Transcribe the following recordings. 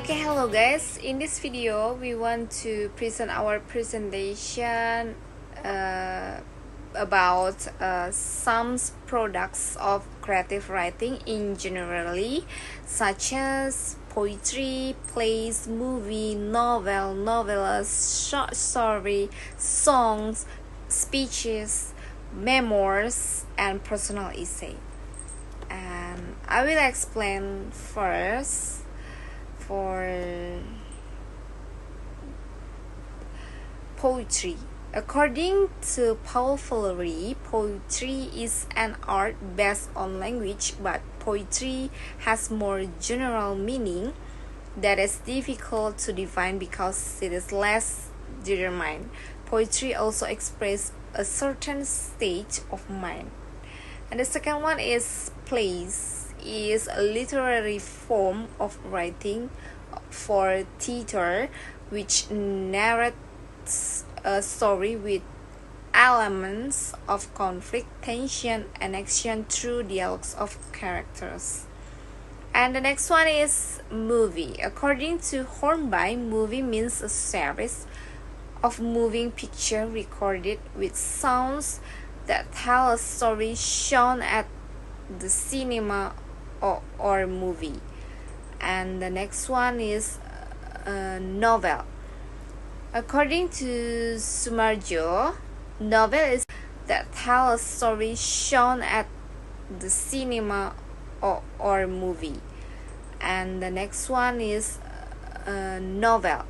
Okay, hello guys. In this video, we want to present our presentation about some products of creative writing in generally, such as poetry, plays, movie, novel, novellas, short story, songs, speeches, memoirs, and personal essay. And I will explain first for poetry. According to Paul Flery, poetry is an art based on language, but poetry has more general meaning that is difficult to define because it is less determined. Poetry also expresses a certain state of mind. And the second one is plays is a literary form of writing for theater which narrates a story with elements of conflict, tension, and action through dialogues of characters. And the next one is movie. According to Hornby, movie means a series of moving pictures recorded with sounds that tell a story shown at the cinema or movie. And the next one is a novel. According to Sumarjo, novel is that tell a story shown at the cinema or movie. And the next one is a novel.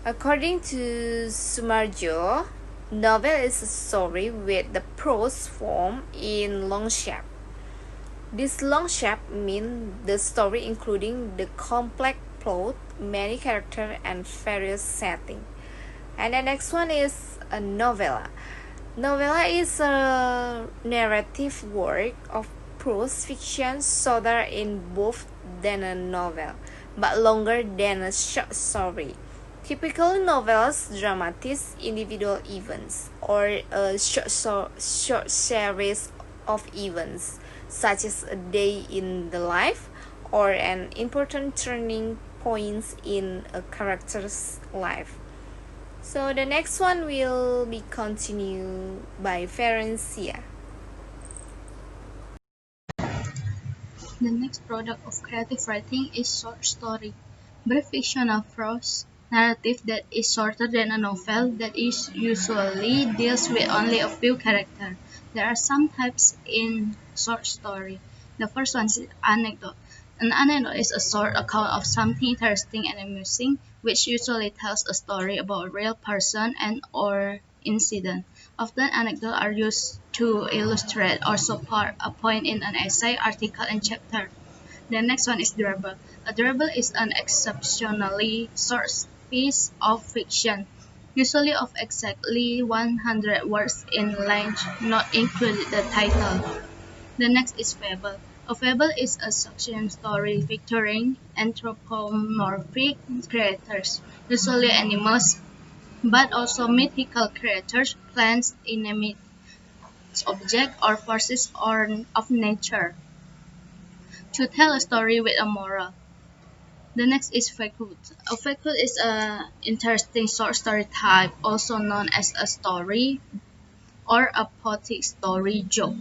According to Sumarjo, novel is a story with the prose form in long shape. This long shape means the story including the complex plot, many characters, and various settings. And the next one is a novella. Novella is a narrative work of prose fiction shorter in both than a novel, but longer than a short story. Typical novels dramatize individual events or a short series of events, such as a day in the life or an important turning point in a character's life. So the next one will be continued by Ferencia. The next product of creative writing is short story. Brief fictional prose narrative that is shorter than a novel that is usually deals with only a few characters. There are some types in short story. The first one is anecdote. An anecdote is a short account of something interesting and amusing, which usually tells a story about a real person and or incident. Often anecdotes are used to illustrate or support a point in an essay, article, and chapter. The next one is durable. A durable is an exceptionally short piece of fiction, usually of exactly 100 words in length, not including the title. The next is fable. A fable is a fiction story featuring anthropomorphic creatures, usually animals, but also mythical creatures, plants, inanimate objects, or forces of nature, to tell a story with a moral. The next is facthood. A facthood is an interesting short story type, also known as a story or a poetic story joke.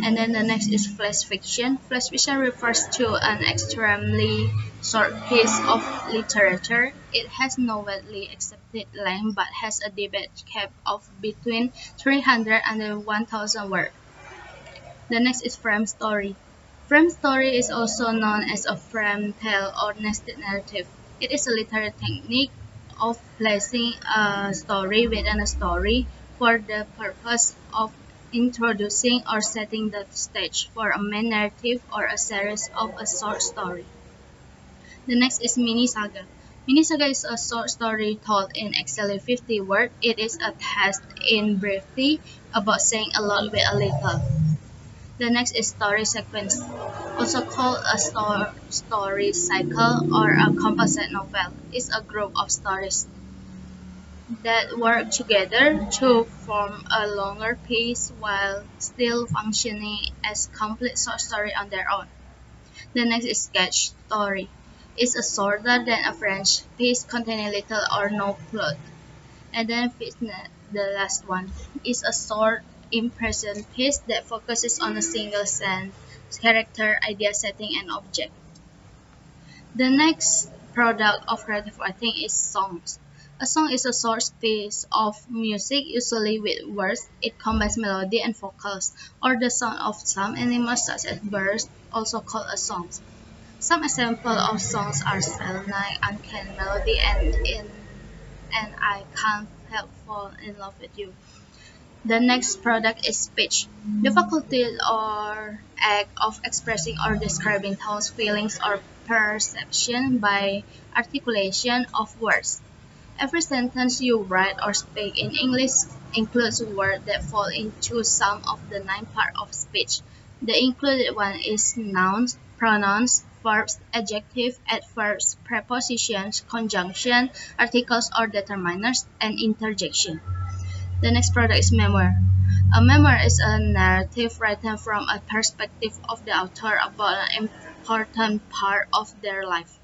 And then the next is flash fiction. Flash fiction refers to an extremely short piece of literature. It has no widely accepted length but has a debate cap of between 300 and 1000 words. The next is frame story. Frame story is also known as a frame tale or nested narrative. It is a literary technique of placing a story within a story for the purpose of introducing or setting the stage for a main narrative or a series of a short story. The next is mini saga. Mini saga is a short story told in exactly 50 words. It is a test in brevity about saying a lot with a little. The next is story sequence, also called a story cycle or a composite novel. It's a group of stories that work together to form a longer piece while still functioning as complete short story on their own. The next is sketch story. is shorter than a French piece containing little or no plot. And then fitness, the last one, is a short impression piece that focuses on a single sense, character, idea, setting, and object. The next product of creative writing is songs. A song is a short piece of music, usually with words. It combines melody and vocals, or the sound of some animals such as birds, also called a song. Some examples of songs are Silent Night, Uncanny Melody, and I Can't Help Fall in Love with You. The next product is speech, the faculty or act of expressing or describing thoughts, feelings, or perception by articulation of words. Every sentence you write or speak in English includes words that fall into some of the 9 parts of speech. The included one is nouns, pronouns, verbs, adjectives, adverbs, prepositions, conjunction, articles or determiners, and interjection. The next product is memoir. A memoir is a narrative written from a perspective of the author about an important part of their life.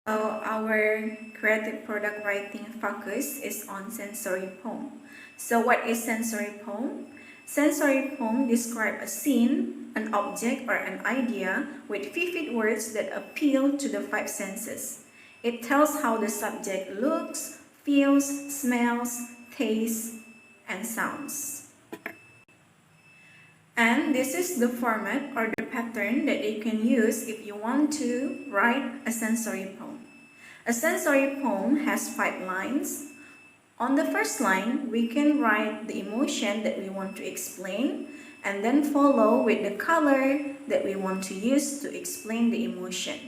So our creative product writing focus is on sensory poem. So what is sensory poem? Sensory poem describe a scene, an object or an idea with vivid words that appeal to the 5 senses. It tells how the subject looks, feels, smells, tastes, and sounds. And this is the format or the pattern that you can use if you want to write a sensory poem. A sensory poem has 5 lines. On the first line, we can write the emotion that we want to explain and then follow with the color that we want to use to explain the emotion.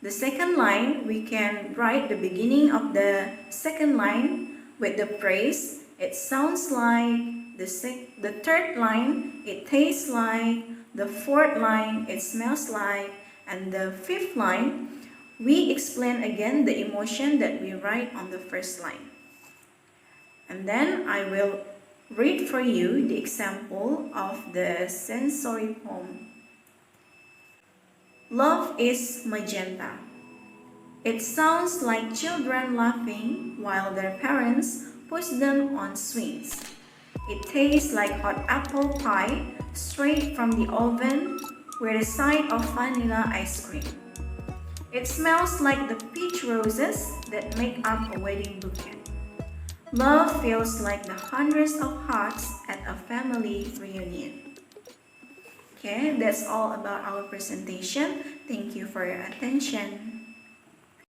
The second line, we can write the beginning of the second line with the phrase, it sounds like, the third line, it tastes like, the fourth line, it smells like, and the fifth line, we explain again the emotion that we write on the first line. And then I will read for you the example of the sensory poem. Love is magenta. It sounds like children laughing while their parents push them on swings. It tastes like hot apple pie straight from the oven with a side of vanilla ice cream. It smells like the peach roses that make up a wedding bouquet. Love feels like the hundreds of hearts at a family reunion. Okay, that's all about our presentation. Thank you for your attention.